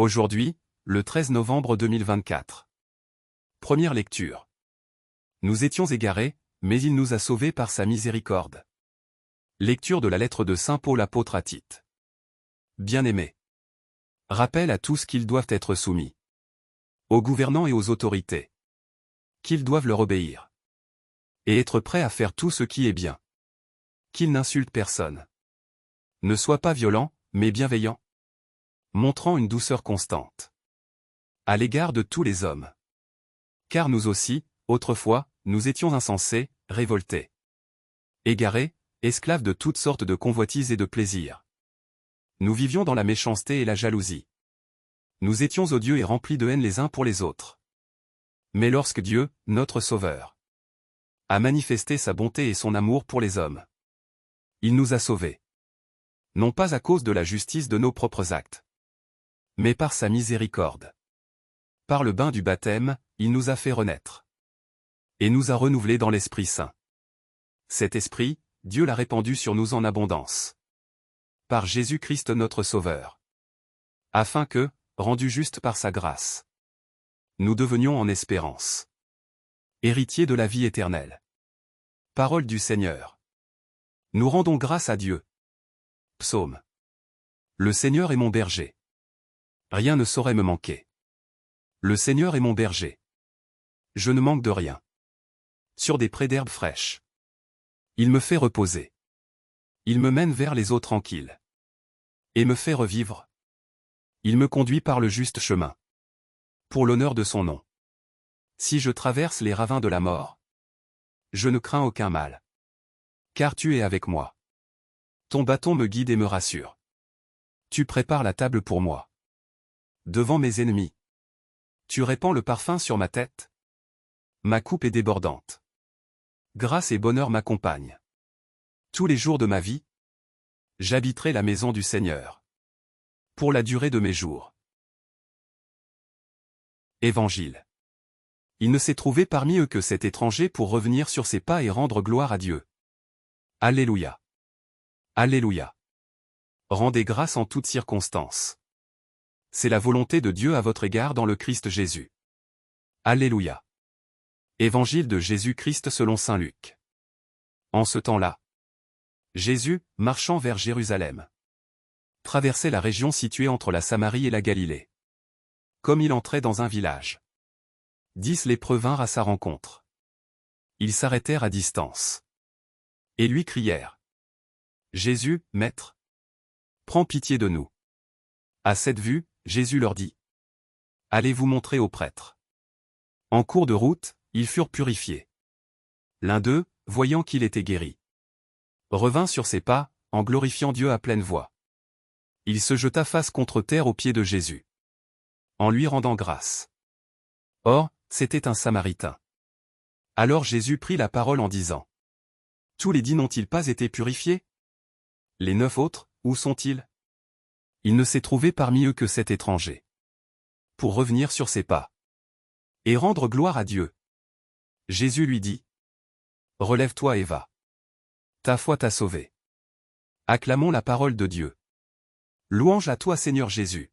Aujourd'hui, le 13 novembre 2024. Première lecture. Nous étions égarés, mais il nous a sauvés par sa miséricorde. Lecture de la lettre de saint Paul apôtre à Tite. Bien-aimés. Rappel à tous qu'ils doivent être soumis aux gouvernants et aux autorités, qu'ils doivent leur obéir, et être prêts à faire tout ce qui est bien, qu'ils n'insultent personne, ne soient pas violents, mais bienveillants, montrant une douceur constante à l'égard de tous les hommes. Car nous aussi, autrefois, nous étions insensés, révoltés, égarés, esclaves de toutes sortes de convoitises et de plaisirs. Nous vivions dans la méchanceté et la jalousie. Nous étions odieux et remplis de haine les uns pour les autres. Mais lorsque Dieu, notre Sauveur, a manifesté sa bonté et son amour pour les hommes, il nous a sauvés. Non pas à cause de la justice de nos propres actes, mais par sa miséricorde. Par le bain du baptême, il nous a fait renaître et nous a renouvelés dans l'Esprit Saint. Cet Esprit, Dieu l'a répandu sur nous en abondance. Par Jésus-Christ notre Sauveur. Afin que, rendus justes par sa grâce, nous devenions en espérance héritiers de la vie éternelle. Parole du Seigneur. Nous rendons grâce à Dieu. Psaume. Le Seigneur est mon berger. Rien ne saurait me manquer. Le Seigneur est mon berger. Je ne manque de rien. Sur des prés d'herbes fraîches, il me fait reposer. Il me mène vers les eaux tranquilles et me fait revivre. Il me conduit par le juste chemin, pour l'honneur de son nom. Si je traverse les ravins de la mort, je ne crains aucun mal, car tu es avec moi. Ton bâton me guide et me rassure. Tu prépares la table pour moi, devant mes ennemis. Tu répands le parfum sur ma tête. Ma coupe est débordante. Grâce et bonheur m'accompagnent. Tous les jours de ma vie, j'habiterai la maison du Seigneur, pour la durée de mes jours. Évangile. Il ne s'est trouvé parmi eux que cet étranger pour revenir sur ses pas et rendre gloire à Dieu. Alléluia. Alléluia. Rendez grâce en toutes circonstances. C'est la volonté de Dieu à votre égard dans le Christ Jésus. Alléluia. Évangile de Jésus-Christ selon saint Luc. En ce temps-là, Jésus, marchant vers Jérusalem, traversait la région située entre la Samarie et la Galilée. Comme il entrait dans un village, 10 lépreux vinrent à sa rencontre. Ils s'arrêtèrent à distance et lui crièrent: Jésus, Maître, prends pitié de nous. À cette vue, Jésus leur dit: Allez vous montrer aux prêtres. En cours de route, ils furent purifiés. L'un d'eux, voyant qu'il était guéri, revint sur ses pas, en glorifiant Dieu à pleine voix. Il se jeta face contre terre aux pieds de Jésus, en lui rendant grâce. Or, c'était un Samaritain. Alors Jésus prit la parole en disant: Tous les 10 n'ont-ils pas été purifiés? Les 9 autres, où sont-ils? Il ne s'est trouvé parmi eux que cet étranger, pour revenir sur ses pas et rendre gloire à Dieu. Jésus lui dit: Relève-toi et va. Ta foi t'a sauvé. Acclamons la parole de Dieu. Louange à toi Seigneur Jésus.